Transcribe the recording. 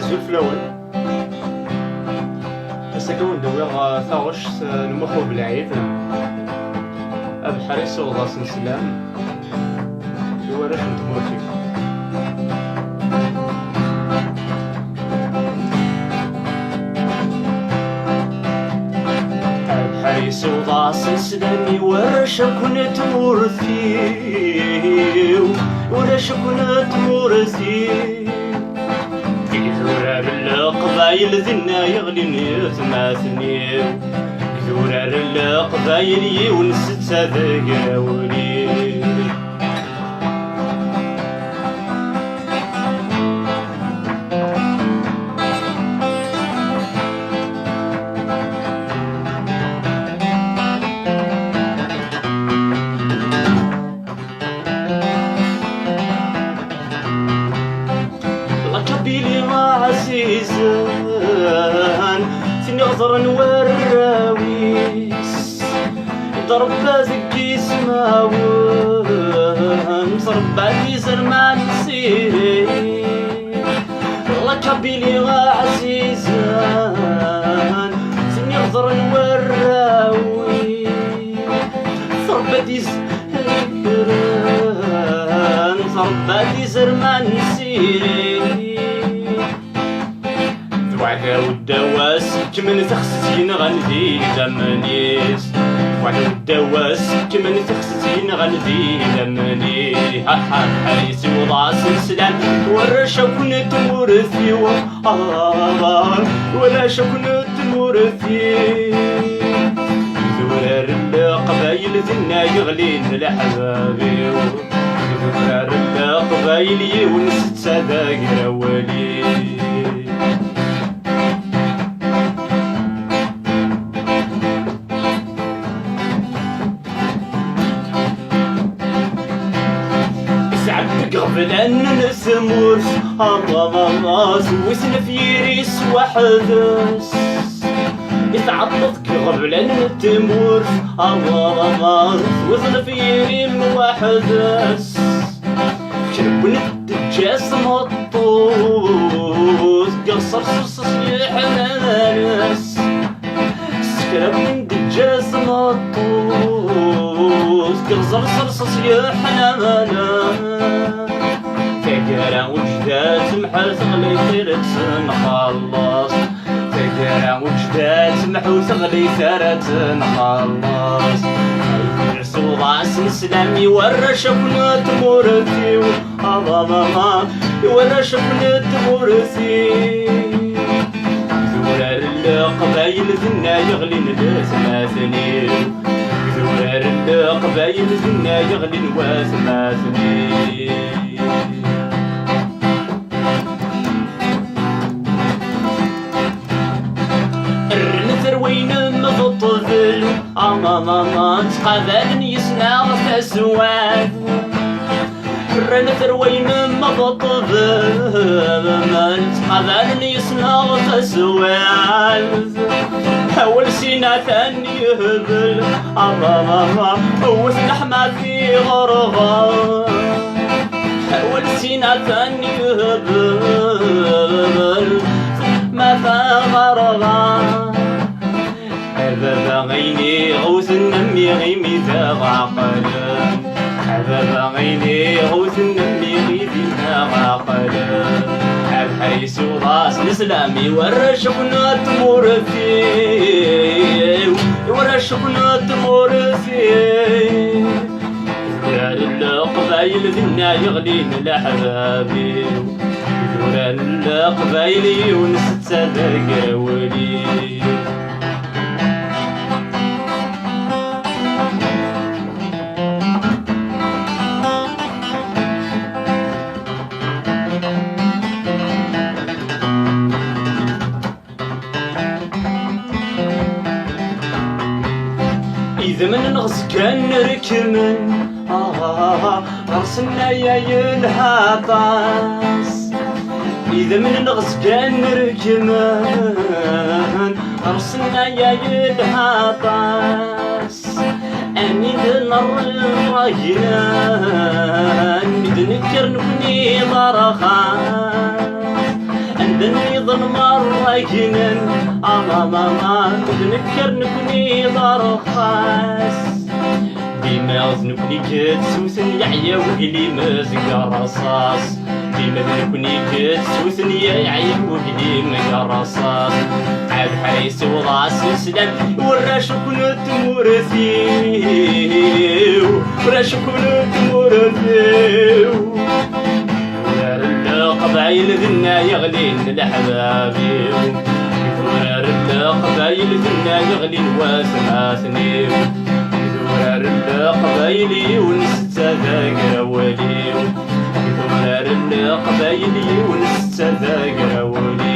الزلفلاوي أساكون دويغ ثاغش نمخو بالعيد أبحري سوغاس نسلام يوارش نتموتي أبحري سوغاس نسلام يوارش كنت مورثي وراش كنت مورثي كثورة بالقبايل ذنا يغليني ثماثني كثورة بالقبايل يونس تسابق ولي بيلي عزيزان ثني غزر نوراويس ضرب بازكي سماون صرب علي زرمان سيري لك بيلي عزيزان ثني غزر نوراويس صرب علي زرمان صرب علي زرمان سيري وعدا ودواس كمن تخصتين غندي دمنيس وعدا ودواس كمن تخصتين غندي دمني حيس وضع سلسلان ورا شكون تمورثي ولا شكون تمورثي ذورار القبايل ذنا يغلين الحبابي ذورار القبايل يونس تسابق راولي قبل نسمور الله سوسنا في ريس وحدس يتعطفك قبل نتمور الله سوسنا في ريم وحدس كربن الدجاس مطوط قصر صرصص يحنانس كربن الدجاس مطوط قصر صرصص يحنانس تقرا وجدات محل تغلي ثيرت نخلص تقرا وجدات محل تغلي ثيرت نخلص رسول سلام يورى شكون تمورثي يورى شكون تمورثي ذورار القبايل ذنا يغلين الثماثني ذورار القبايل ذنا يغلين وثماثني وين مغطفل تقابل يسنا تسواد الرنثر وين مغطفل تقابل يسنا تسواد أول سينا ثاني يهبل أول نحمى في غرغا أول سينا ثاني يهبل ما فغرغا حبابا غيني غوث النمي غيمي ذاغ عقلا حبابا غيني غوث النمي غيمي ذاغ عقلا الحيس وراس الإسلامي ورا شكنا تمورثي ورا شكنا تمورثي ذوران القبايل ذنا يغلين الأحبابي ذوران القبايل يونس تسابق ولي إذا من نغص كان نركمن غرسنا يا ينهاطاس إذا من نغص كان نركمن غرسنا يا ينهاطاس أني ذنر الرجلان نذكر نكوني ضرخان عندني مرة جنن ماما نذكر نكوني دار خاص ديما غزنكني كتسوسن يعيا وهلي مزق رصاص ديما ذنكني كتسوسن يعيا وهلي مزق رصاص عاد حريس وضاس سلام وراش كنت مرثيو وراش كنت مرثيو قبايل ذنا يغلين لحبابي ورار القبايل ذنا يغلين واسماسني ورار القبايل ونست ذاك ولي ورار القبايل ونست ذاك ولي